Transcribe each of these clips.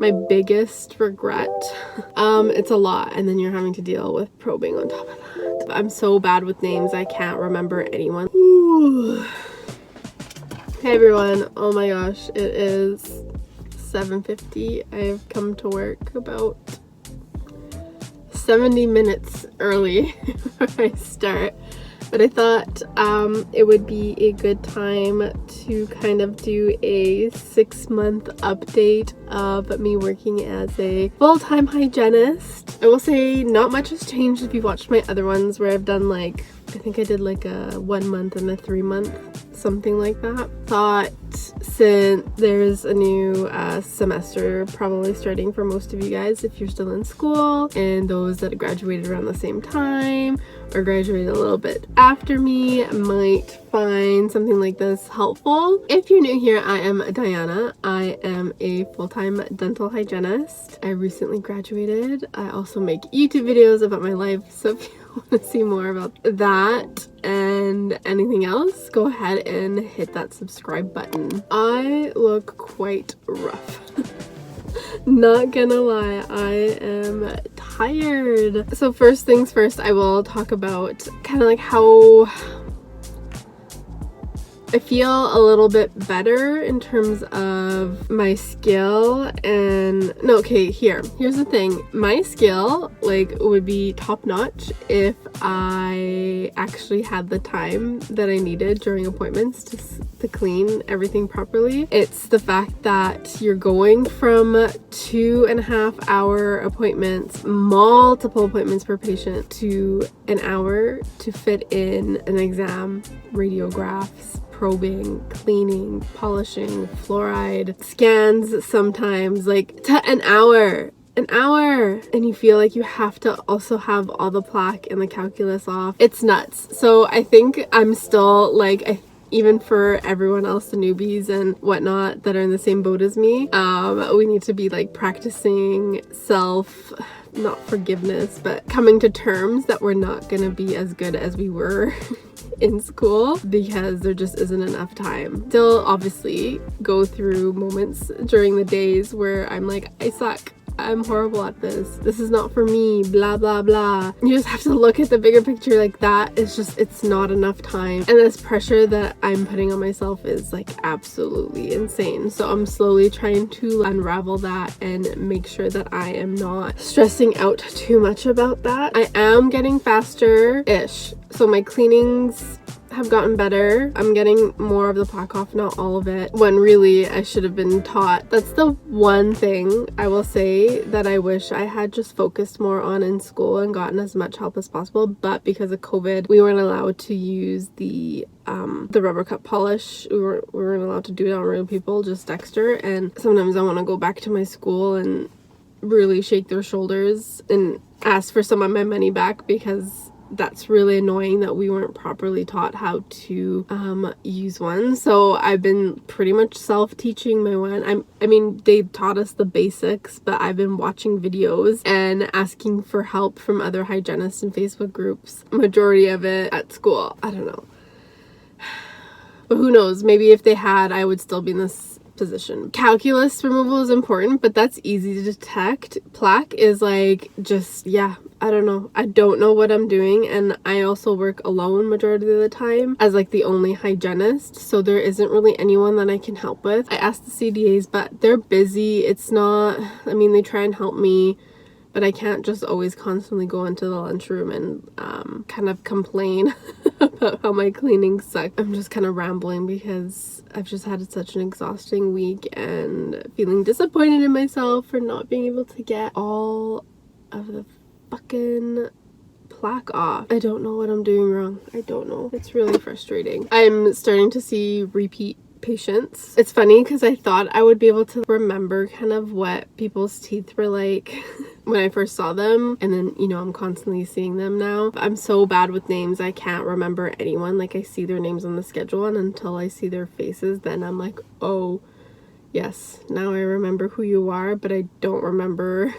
My biggest regret. It's a lot, and then you're having to deal with probing on top of that. I'm so bad with names, I can't remember anyone. Ooh. Hey everyone, oh my gosh, it is 7:50. I've come to work about 70 minutes early before I start, but I thought it would be a good time to kind of do a 6-month update of me working as a full-time hygienist. I will say not much has changed if you've watched my other ones where I've done like, I think I did like a 1 month and a 3 month, something like that. Thought since there's a new semester probably starting for most of you guys if you're still in school, and those that graduated around the same time or graduated a little bit after me might find something like this helpful. If you're new here, I am Dajana. I am a full-time dental hygienist. I recently graduated. I also make YouTube videos about my life, so if you want to see more about that and anything else, go ahead and hit that subscribe button. I look quite rough. Not gonna lie, I am tired. So first things first, I will talk about kind of like how I feel a little bit better in terms of my skill. And no, okay, here's the thing. My skill like would be top notch if I actually had the time that I needed during appointments to clean everything properly. It's the fact that you're going from 2.5 hour appointments, multiple appointments per patient, to an hour to fit in an exam, radiographs, probing, cleaning, polishing, fluoride, scans sometimes, like to an hour, and you feel like you have to also have all the plaque and the calculus off. It's nuts. So I think I'm still like, even for everyone else, the newbies and whatnot that are in the same boat as me, we need to be like practicing not forgiveness, but coming to terms that we're not gonna be as good as we were in school because there just isn't enough time. Still obviously go through moments during the days where I'm like, I suck, I'm horrible at this is not for me, blah blah blah. You just have to look at the bigger picture. Like that is just, it's not enough time, and this pressure that I'm putting on myself is like absolutely insane. So I'm slowly trying to unravel that and make sure that I am not stressing out too much about that. I am getting faster-ish, so my cleanings have gotten better. I'm getting more of the plaque off, not all of it, when really I should have been taught. That's the one thing I will say that I wish I had just focused more on in school and gotten as much help as possible, but because of COVID we weren't allowed to use the rubber cup polish. We weren't allowed to do it on real people, just Dexter, and sometimes I want to go back to my school and really shake their shoulders and ask for some of my money back, because that's really annoying that we weren't properly taught how to use one. So I've been pretty much self-teaching my one. I mean they taught us the basics, but I've been watching videos and asking for help from other hygienists in Facebook groups, majority of it at school. I don't know, but who knows, maybe if they had, I would still be in this position. Calculus removal is important, but that's easy to detect. Plaque is like, just, yeah, I don't know. I don't know what I'm doing, and I also work alone majority of the time as like the only hygienist, so there isn't really anyone that I can help with. I asked the CDAs, but they're busy. It's not, I mean, they try and help me, but I can't just always constantly go into the lunchroom and kind of complain about how my cleaning sucks. I'm just kind of rambling because I've just had such an exhausting week and feeling disappointed in myself for not being able to get all of the fucking plaque off. I don't know what I'm doing wrong. I don't know. It's really frustrating. I'm starting to see repeat patients. It's funny because I thought I would be able to remember kind of what people's teeth were like when I first saw them, and then, you know, I'm constantly seeing them now. I'm so bad with names, I can't remember anyone. Like I see their names on the schedule, and until I see their faces, then I'm like, oh Yes, now I remember who you are, but I don't remember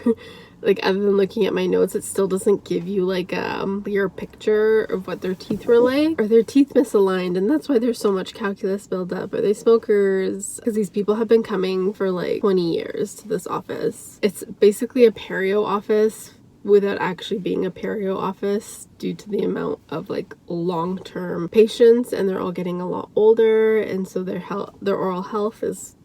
like, other than looking at my notes, it still doesn't give you like a clear picture of what their teeth were like. Are their teeth misaligned? And that's why there's so much calculus buildup. Are they smokers? Because these people have been coming for like 20 years to this office. It's basically a perio office without actually being a perio office due to the amount of like long-term patients, and they're all getting a lot older, and so their oral health is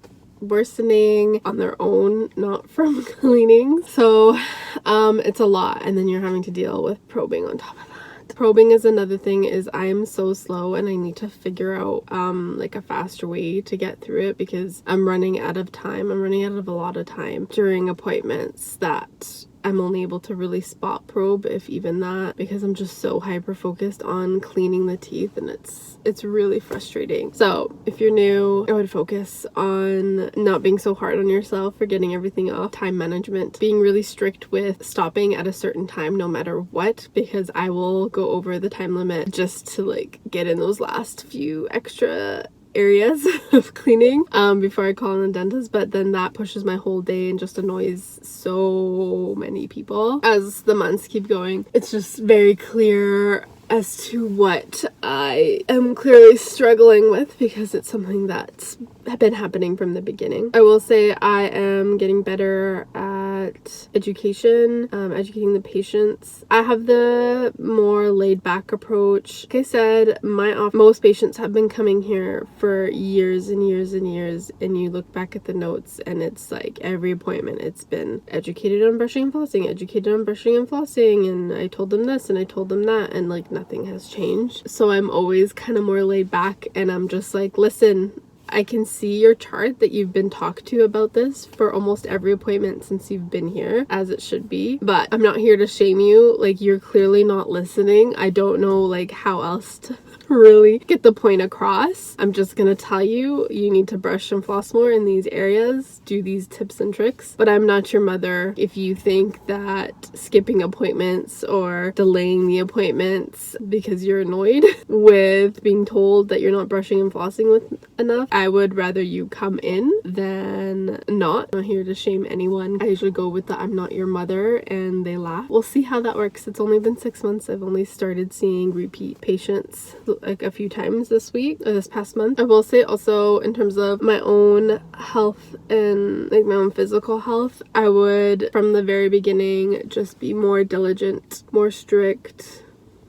worsening on their own, not from cleaning. So it's a lot, and then you're having to deal with probing on top of that. Probing is another thing. Is I'm so slow, and I need to figure out like a faster way to get through it, because I'm running out of time. I'm running out of a lot of time during appointments that I'm only able to really spot probe, if even that, because I'm just so hyper focused on cleaning the teeth, and it's really frustrating. So if you're new, I would focus on not being so hard on yourself for getting everything off. Time management, being really strict with stopping at a certain time no matter what, because I will go over the time limit just to like get in those last few extra areas of cleaning before I call in the dentist, but then that pushes my whole day and just annoys so many people. As the months keep going, it's just very clear as to what I am clearly struggling with, because it's something that's been happening from the beginning. I will say I am getting better at education, educating the patients. I have the more laid back approach. Like I said, most patients have been coming here for years and years and years, and you look back at the notes and it's like every appointment it's been educated on brushing and flossing, educated on brushing and flossing, and I told them this and I told them that, and like nothing has changed. So I'm always kind of more laid back, and I'm just like, listen, I can see your chart that you've been talked to about this for almost every appointment since you've been here, as it should be, but I'm not here to shame you. Like, you're clearly not listening. I don't know like how else to really get the point across. I'm just gonna tell you, you need to brush and floss more in these areas, do these tips and tricks, but I'm not your mother if you think that skipping appointments or delaying the appointments because you're annoyed with being told that you're not brushing and flossing with enough. I would rather you come in than not. I'm not here to shame anyone. I usually go with the I'm not your mother, and they laugh. We'll see how that works. It's only been 6 months. I've only started seeing repeat patients like a few times this week or this past month. I will say also, in terms of my own health and like my own physical health, I would from the very beginning just be more diligent, more strict,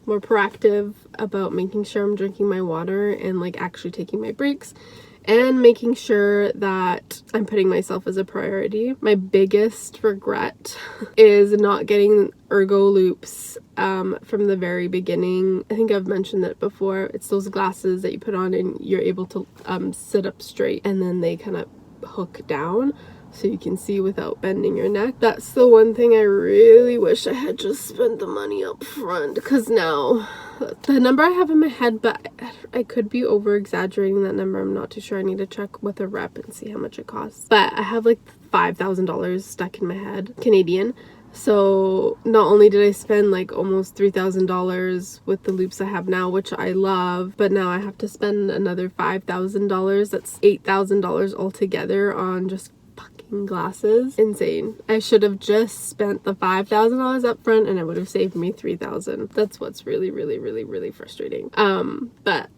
more proactive about making sure I'm drinking my water and like actually taking my breaks, and making sure that I'm putting myself as a priority. My biggest regret is not getting ergo loops from the very beginning. I think I've mentioned it before. It's those glasses that you put on and you're able to sit up straight, and then they kind of hook down so you can see without bending your neck. That's the one thing I really wish I had just spent the money up front, because now the number I have in my head, but I could be over exaggerating that number. I'm not too sure. I need to check with a rep and see how much it costs, but I have like $5,000 stuck in my head, Canadian. So not only did I spend like almost $3,000 with the loops I have now, which I love, but now I have to spend another $5,000. That's $8,000 altogether on just fucking glasses. Insane. I should have just spent the $5,000 up front, and it would have saved me $3,000. That's what's really, really, really, really frustrating. But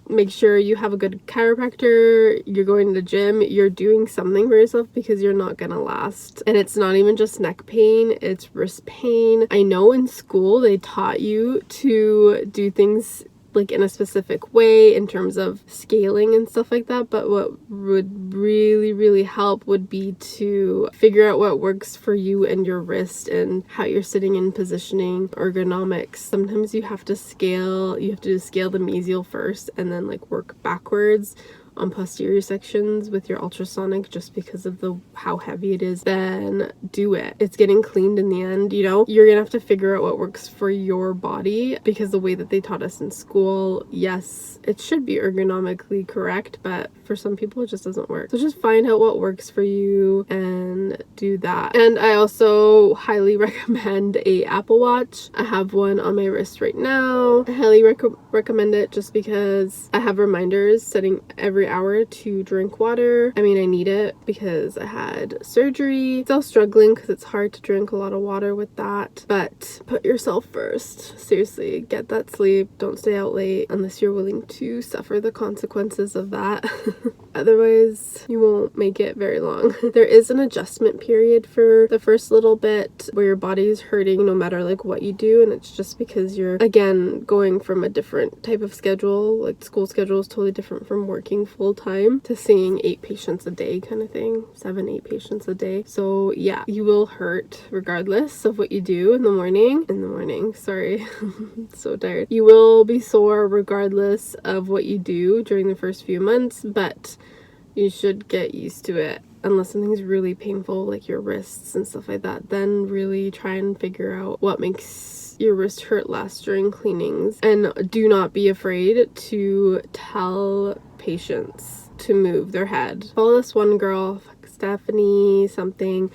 make sure you have a good chiropractor, you're going to the gym, you're doing something for yourself, because you're not gonna last. And it's not even just neck pain, it's wrist pain. I know in school they taught you to do things like in a specific way in terms of scaling and stuff like that, but what would really help would be to figure out what works for you and your wrist and how you're sitting and positioning, ergonomics. Sometimes you have to scale the mesial first and then like work backwards on posterior sections with your ultrasonic, just because of how heavy it is. Then do it. It's getting cleaned in the end, you know. You're gonna have to figure out what works for your body, because the way that they taught us in school, yes, it should be ergonomically correct, but for some people it just doesn't work. So just find out what works for you and do do that. And I also highly recommend a Apple Watch. I have one on my wrist right now. I highly recommend it just because I have reminders setting every hour to drink water. I mean, I need it because I had surgery. Still struggling because it's hard to drink a lot of water with that, but put yourself first. Seriously, get that sleep. Don't stay out late unless you're willing to suffer the consequences of that. Otherwise, you won't make it very long. There is an adjustment period for the first little bit where your body is hurting no matter like what you do, and it's just because you're, again, going from a different type of schedule. Like school schedule is totally different from working full-time to seeing 8 patients a day kind of thing. 7-8 patients a day. So yeah, you will hurt regardless of what you do in the morning. Sorry. So tired. You will be sore regardless of what you do during the first few months, but you should get used to it. Unless something's really painful, like your wrists and stuff like that, then really try and figure out what makes your wrist hurt less during cleanings. And do not be afraid to tell patients to move their head. Follow this one girl, Stephanie something.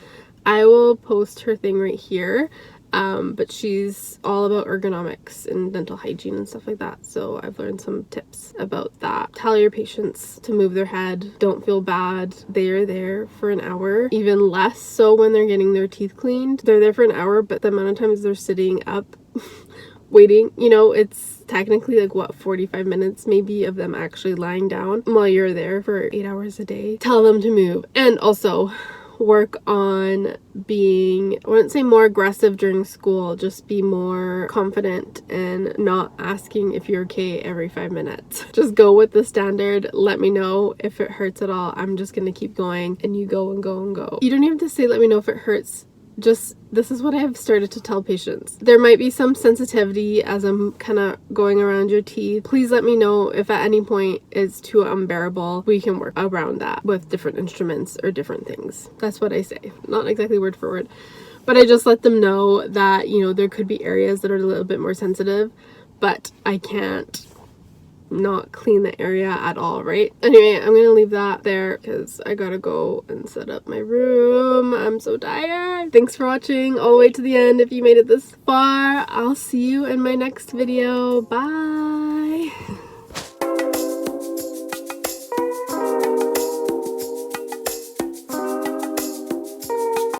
I will post her thing right here. But she's all about ergonomics and dental hygiene and stuff like that. So I've learned some tips about that. Tell your patients to move their head. Don't feel bad. They are there for an hour, even less so when they're getting their teeth cleaned. They're there for an hour, but the amount of times they're sitting up waiting, you know, it's technically like what, 45 minutes maybe of them actually lying down while you're there for 8 hours a day. Tell them to move. And also work on being, I wouldn't say more aggressive during school, just be more confident and not asking if you're okay every 5 minutes. Just go with the standard. Let me know if it hurts at all. I'm just gonna keep going, and you go and go and go. You don't even have to say let me know if it hurts. Just, this is what I have started to tell patients. There might be some sensitivity as I'm kind of going around your teeth. Please let me know if at any point it's too unbearable. We can work around that with different instruments or different things. That's what I say. Not exactly word for word, but I just let them know that, you know, there could be areas that are a little bit more sensitive, but I can't not clean the area at all, right? Anyway, I'm gonna leave that there because I gotta go and set up my room. I'm so tired. Thanks for watching all the way to the end. If you made it this far, I'll see you in my next video. Bye.